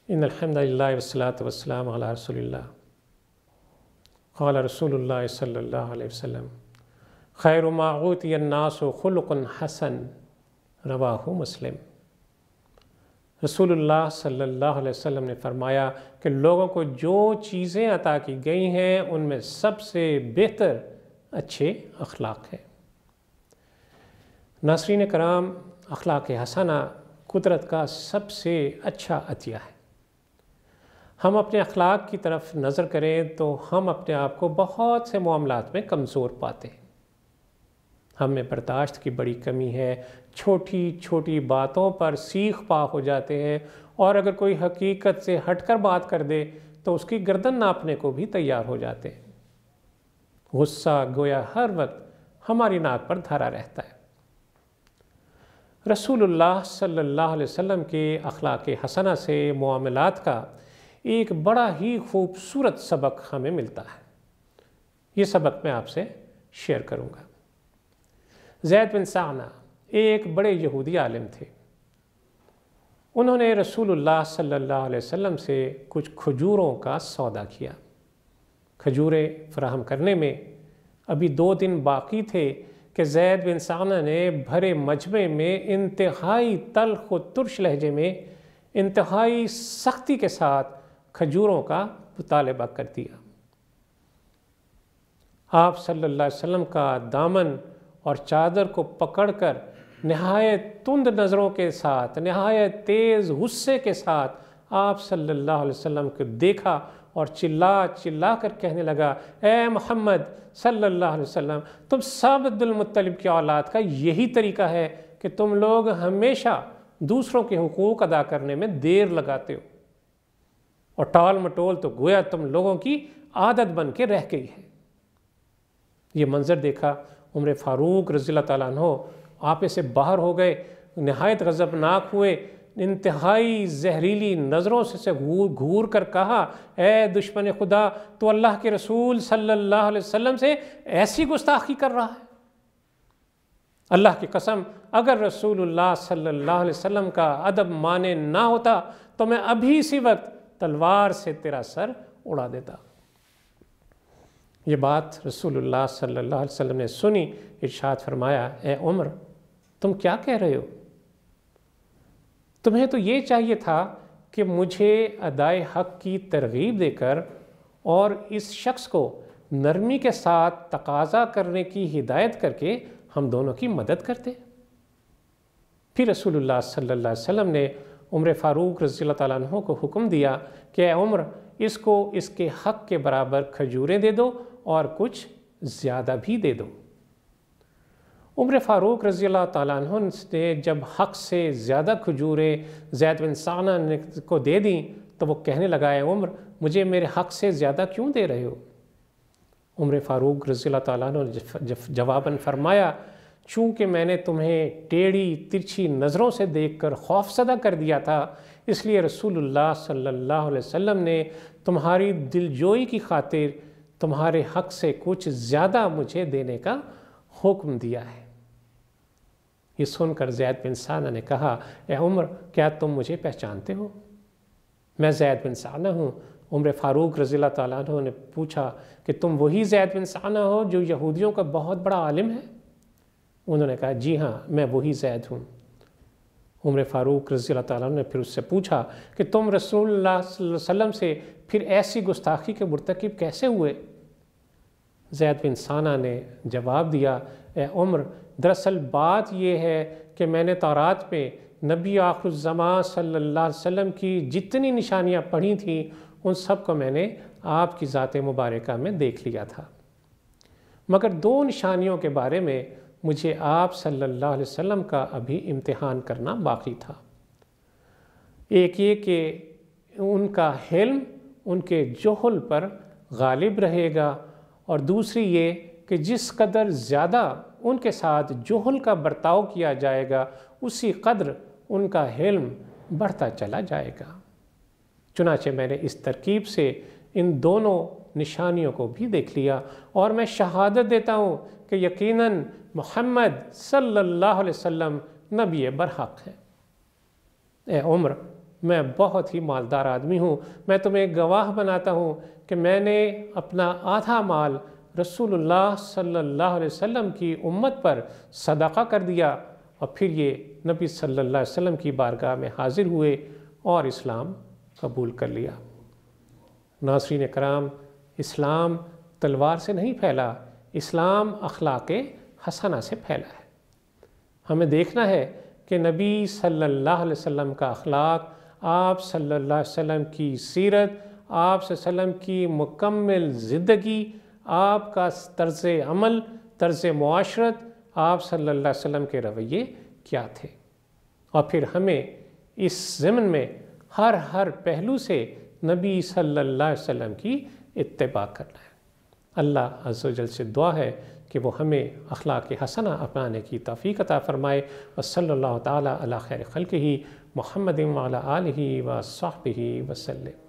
इन अल्हम्दुलिल्लाहि वस्सलातु वस्सलामु अला रसूलिल्लाह क़ाल रसूलुल्लाह सल्लल्लाहु अलैहि वसल्लम खैरु मा ऊतिय अन्नासु खुलुक़ुन हसन रवाहु मुस्लिम। रसूलुल्लाह सल्लल्लाहु अलैहि वसल्लम ने फरमाया कि लोगों को जो चीज़ें अता की गई हैं उनमें सबसे बेहतर अच्छे अखलाक हैं। नाज़रीन कराम, अखलाक हसना कुदरत का सबसे अच्छा अतिया है। हम अपने अखलाक की तरफ नज़र करें तो हम अपने आप को बहुत से मामलात में कमज़ोर पाते हैं। हम में बर्दाश्त की बड़ी कमी है, छोटी छोटी बातों पर सीख पा हो जाते हैं और अगर कोई हकीकत से हटकर बात कर दे तो उसकी गर्दन नापने को भी तैयार हो जाते हैं। गुस्सा गोया हर वक्त हमारी नाक पर धरा रहता है। रसूलुल्लाह सल्लल्लाहु अलैहि वसल्लम के अखलाक हसना से मुआमलात का एक बड़ा ही खूबसूरत सबक हमें मिलता है। ये सबक मैं आपसे शेयर करूँगा। ज़ैद बिन साना एक बड़े यहूदी आलिम थे। उन्होंने रसूलुल्लाह सल्लल्लाहु अलैहि वसल्लम से कुछ खजूरों का सौदा किया। खजूरें फराहम करने में अभी 2 दिन बाकी थे कि ज़ैद बिन साना ने भरे मजमे में इंतहाई तल्ख व तुर्श लहजे में इंतहाई सख्ती के साथ खजूरों का मुतालबा कर दिया। आप सल्लल्लाहु अलैहि वसल्लम का दामन और चादर को पकड़कर नहायत तुंद नज़रों के साथ, नहायत तेज़ गुस्से के साथ आप सल्लल्लाहु अलैहि वसल्लम को देखा और चिल्ला चिल्ला कर कहने लगा, ए मोहम्मद सल्लल्लाहु अलैहि वसल्लम, तुम सब अब्दुल मुत्तलिब की औलाद का यही तरीका है कि तुम लोग हमेशा दूसरों के हुकूक अदा करने में देर लगाते हो और टाल मटोल तो गोया तुम लोगों की आदत बन के रह गई है। ये मंज़र देखा उमर फ़ारूक रज़ियल्लाहु ताला अन्हु आपे से बाहर हो गए, नहायत गज़बनाक हुए, इंतहाई जहरीली नज़रों से घूर कर कहा, ए दुश्मन खुदा, तो अल्लाह के रसूल सल्लल्लाहु अलैहि वसल्लम से ऐसी गुस्ताखी कर रहा है। अल्लाह की कसम, अगर रसूलुल्लाह सल्लल्लाहु अलैहि वसल्लम का अदब माने ना होता तो मैं अभी इसी वक्त तलवार से तेरा सर उड़ा देता। ये बात रसूलुल्लाह सल्लल्लाहु अलैहि वसल्लम ने सुनी। इरशाद फरमाया, ए उमर, तुम क्या कह रहे हो? तुम्हें तो ये चाहिए था कि मुझे अदाए हक़ की तरगीब देकर और इस शख्स को नरमी के साथ तकाज़ा करने की हिदायत करके हम दोनों की मदद करते। फिर रसूलुल्लाह सल्लल्लाहु अलैहि वसल्लम ने उमर फ़ारूक रज़ियल्लाहु ताला अन्हु को हुक्म दिया कि ए उमर, इसको इसके हक़ के बराबर खजूरें दे दो और कुछ ज़्यादा भी दे दो। उमर फ़ारूक रज़ियल्लाहु ताला अन्हु ने जब हक़ से ज़्यादा खजूरें ज़ैद बिन साना को दे दी तो वो कहने लगा, ए उमर, मुझे मेरे हक़ से ज़्यादा क्यों दे रहे हो? उमर फ़ारूक रज़ियल्लाहु ताला अन्हु ने जवाबन फरमाया, चूँकि मैंने तुम्हें टेढ़ी तिरछी नज़रों से देखकर खौफज़दा कर दिया था, इसलिए रसूलुल्लाह सल्लल्लाहु अलैहि वसल्लम ने तुम्हारी दिलजोई की खातिर तुम्हारे हक़ से कुछ ज़्यादा मुझे देने का हुक्म दिया है। ये सुनकर ज़ैद बिन साना ने कहा, ए उमर, क्या तुम मुझे पहचानते हो? मैं ज़ैद बिन साना हूँ। उमर फ़ारूक रज़ियल्लाहु ताला अन्हु ने पूछा कि तुम वही ज़ैद बिन साना हो जो यहूदियों का बहुत बड़ा आलिम है? उन्होंने कहा, जी हाँ, मैं वही ज़ैद हूँ। उमर फ़ारूक रज़ियल्लाहु ताला अन्हु ने फिर उससे पूछा कि तुम रसूलुल्लाह सल्लल्लाहु अलैहि वसल्लम से फिर ऐसी गुस्ताखी के मुर्तकिब कैसे हुए? ज़ैद बिन साना ने जवाब दिया, ए उमर, दरअसल बात यह है कि मैंने तौरात में नबी आखिरुज़्ज़मान सल्लल्लाहु अलैहि वसल्लम की जितनी निशानियाँ पढ़ी थीं उन सब को मैंने आपकी ज़ात मुबारका में देख लिया था, मगर 2 निशानियों के बारे में मुझे आप सल्लल्लाहु अलैहि वसल्लम का अभी इम्तिहान करना बाकी था। एक ये कि उनका हिल्म उनके जोहल पर गालिब रहेगा और दूसरी ये कि जिस कदर ज़्यादा उनके साथ जोहल का बर्ताव किया जाएगा उसी कदर उनका हिल्म बढ़ता चला जाएगा। चुनाचे मैंने इस तरकीब से इन दोनों निशानियों को भी देख लिया और मैं शहादत देता हूँ कि यकीनन मोहम्मद सल्लल्लाहु अलैहि वसल्लम नबी बरहक है। ए उम्र, میں بہت ہی مالدار آدمی ہوں، میں تمہیں گواہ بناتا ہوں کہ میں نے اپنا آدھا مال رسول اللہ صلی اللہ علیہ وسلم کی امت پر صدقہ کر دیا، اور پھر یہ نبی صلی اللہ علیہ وسلم کی بارگاہ میں حاضر ہوئے اور اسلام قبول کر لیا۔ ناظرین کرام، اسلام تلوار سے نہیں پھیلا، اسلام اخلاق حسنہ سے پھیلا ہے۔ ہمیں دیکھنا ہے کہ نبی صلی اللہ علیہ وسلم کا اخلاق، آپ صلی اللہ علیہ وسلم کی سیرت، آپ صلی اللہ علیہ وسلم کی مکمل زندگی، آپ کا طرز عمل، طرز معاشرت، آپ صلی اللہ علیہ وسلم کے رویے کیا تھے، اور پھر ہمیں اس ضمن میں ہر پہلو سے نبی صلی اللہ علیہ وسلم کی اتباع کرنا ہے۔ اللہ عز و جل سے دعا ہے کہ وہ ہمیں اخلاق حسنہ اپنانے کی توفیق عطا فرمائے، وصلی اللہ تعالی علی خیر خلقہ محمد وعلی آلہ وصحبہ وسلم۔